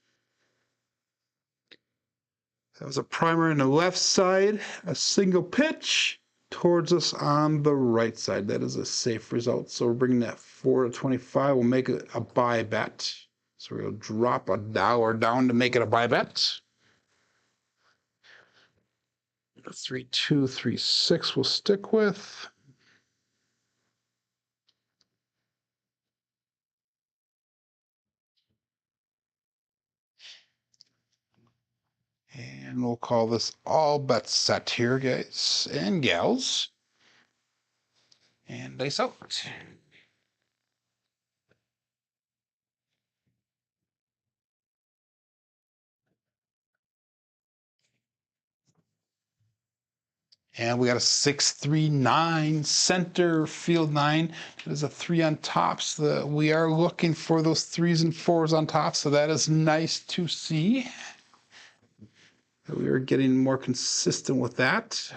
S1: That was a primer on the left side, a single pitch towards us on the right side. That is a safe result. So we're bringing that 4 to 25. We'll make it a buy bet. So we'll drop $1 down to make it a buy bet. 3, 2, 3, 6 we'll stick with. And we'll call this all bets set here, guys and gals. And dice out. And we got a 639 center field 9. There's a 3 on top. So we are looking for those 3s and 4s on top. So that is nice to see. We are getting more consistent with that.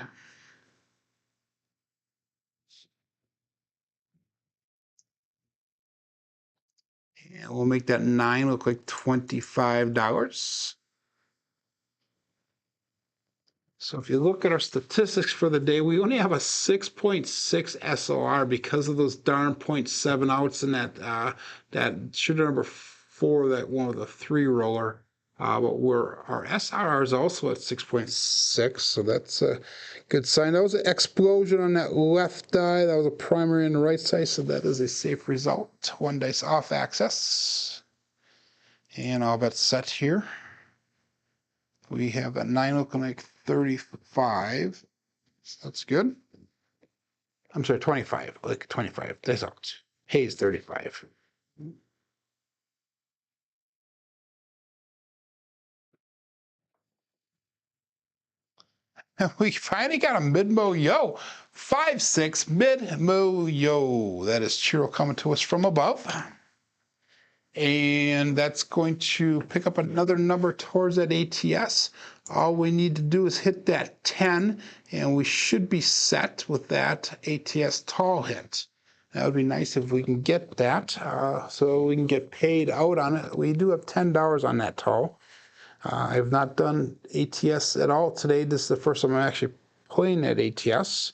S1: And we'll make that 9 look like $25. So if you look at our statistics for the day, we only have a 6.6 SOR because of those darn 0.7 outs in that shooter number 4, that one with a 3 roller. But our SRR is also at 6.6, so that's a good sign. That was an explosion on that left die. That was a primary on the right side, so that is a safe result. 1 dice off access. And all bets set here. We have a 9 looking like 35. That's good. I'm sorry, 25. Like 25. That's out. Hayes 35. We finally got a mid-mo yo. 5-6 mid-mo yo. That is Chiro coming to us from above. And that's going to pick up another number towards that ATS. All we need to do is hit that 10, and we should be set with that ATS tall hit. That would be nice if we can get that, so we can get paid out on it. We do have $10 on that tall. I have not done ATS at all today. This is the first time I'm actually playing at ATS.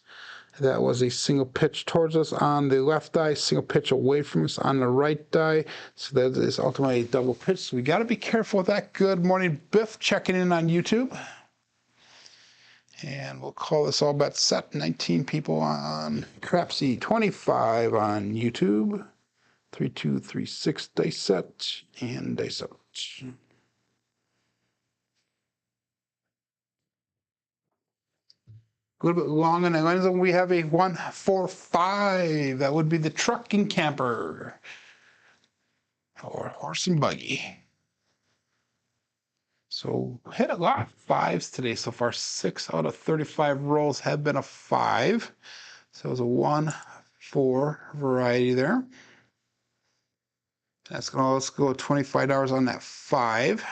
S1: That was a single pitch towards us on the left die, single pitch away from us on the right die. So that is ultimately a double pitch. So we got to be careful with that. Good morning, Biff, checking in on YouTube. And we'll call this all bets set. 19 people on Crapsee, 25 on YouTube. 3, 2, 3, 6 dice set and dice out. A little bit long on the lens, and we have a 145. That would be the trucking camper. or horse and buggy. So hit a lot of fives today so far. 6 out of 35 rolls have been a 5. So it was a 1-4 variety there. Let's go $25 on that 5.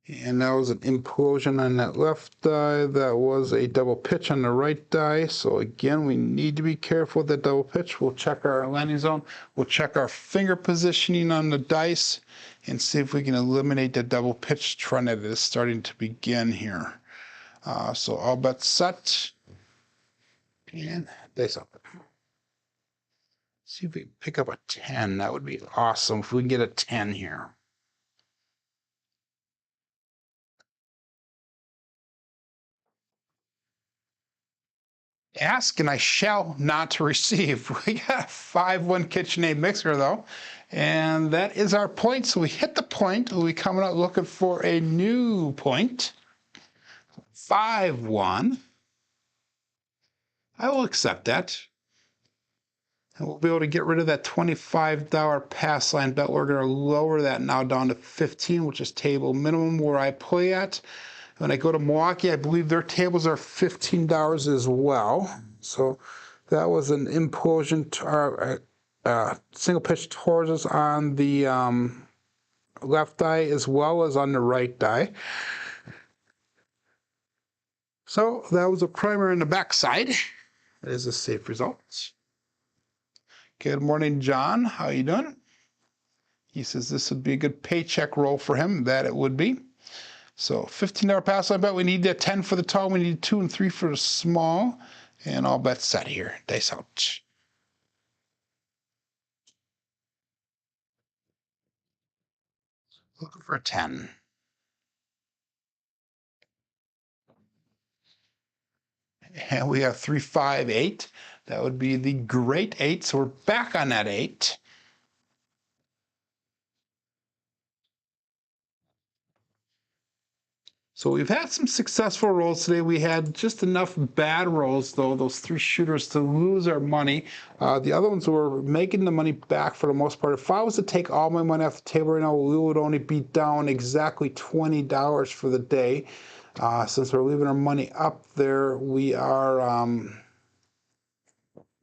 S1: And that was an implosion on that left die. That was a double pitch on the right die. So again, we need to be careful with that double pitch. We'll check our landing zone. We'll check our finger positioning on the dice and see if we can eliminate the double pitch trend that is starting to begin here. So all bets set. And dice up. See if we can pick up a 10. That would be awesome if we can get a 10 here. Ask and I shall not receive. We got a 5-1 KitchenAid mixer though, and that is our point. So we hit the point. We'll be coming out looking for a new point. 5-1. I will accept that. And we'll be able to get rid of that $25 pass line bet. We're going to lower that now down to 15, which is table minimum where I play at. When I go to Milwaukee, I believe their tables are $15 as well. So that was an implosion to our single pitch towards us on the left die as well as on the right die. So that was a primer in the backside. That is a safe result. Good morning, John. How you doing? He says this would be a good paycheck roll for him. That it would be. So $15 pass line bet. We need a 10 for the tall. We need 2 and 3 for the small. And all bets set here. Dice out. Looking for a 10. And we have 3, 5, 8. That would be the great 8. So we're back on that 8. So we've had some successful rolls today. We had just enough bad rolls, though, those 3 shooters, to lose our money. The other ones were making the money back for the most part. If I was to take all my money off the table right now, we would only be down exactly $20 for the day. Since we're leaving our money up there, we are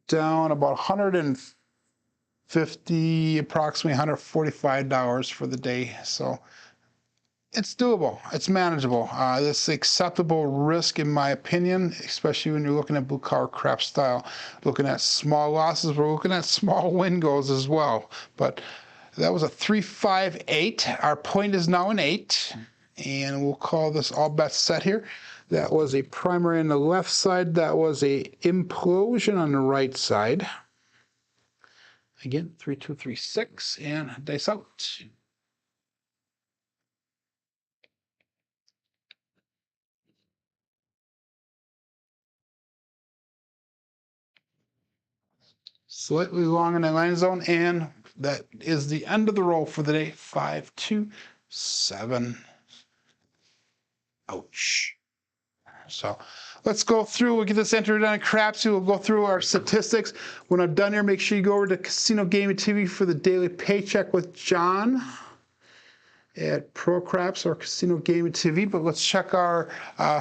S1: down about $150, approximately $145 for the day. So it's doable. It's manageable. It's acceptable risk, in my opinion, especially when you're looking at blue collar crap style. Looking at small losses, we're looking at small win goals as well. But that was a 3, 5, 8. Our point is now an 8, and we'll call this all bets set here. That was a primary on the left side. That was a implosion on the right side. Again, 3, 2, 3, 6, and dice out. Slightly long in the line zone, and that is the end of the roll for the day. 5, 2, 7. Ouch. So let's go through. We'll get this entered on Crapsee. We'll go through our statistics. When I'm done here, make sure you go over to Casino Gaming TV for the daily paycheck with John at Pro Craps or Casino Gaming TV. But let's check our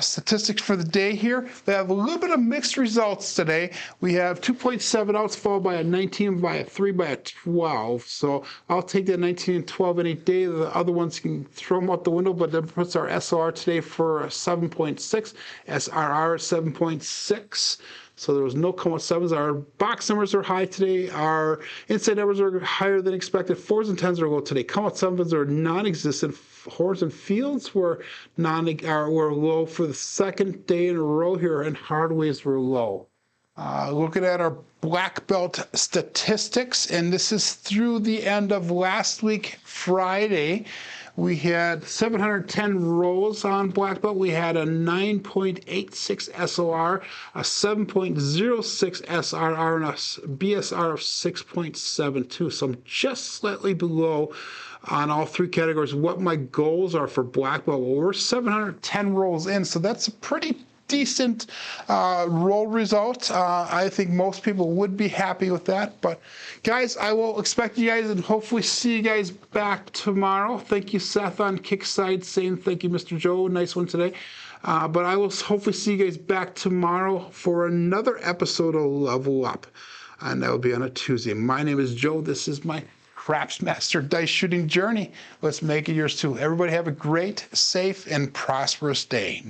S1: statistics for the day here. We have a little bit of mixed results today. We have 2.7 outs followed by a 19, by a 3, by a 12. So I'll take that 19 and 12 any day. The other ones can throw them out the window, but that puts our SOR today for 7.6, SRR 7.6. So there was no come out 7s. Our box numbers are high today. Our inside numbers are higher than expected. 4s and 10s are low today. Come out 7s are non-existent. Horns and fields were low for the second day in a row here, and hardways were low. Looking at our black belt statistics, and this is through the end of last week, Friday. We had 710 rolls on black belt. We had a 9.86 SOR, a 7.06 SRR, and a BSR of 6.72. So I'm just slightly below on all 3 categories what my goals are for black belt. Well, we're 710 rolls in, so that's a pretty decent roll result. I think most people would be happy with that. But guys, I will expect you guys and hopefully see you guys back tomorrow. Thank you, Seth, on Kickside, saying thank you, Mr. Joe. Nice one today. But I will hopefully see you guys back tomorrow for another episode of Level Up. And that will be on a Tuesday. My name is Joe. This is my Craps Master dice shooting journey. Let's make it yours too. Everybody have a great, safe, and prosperous day.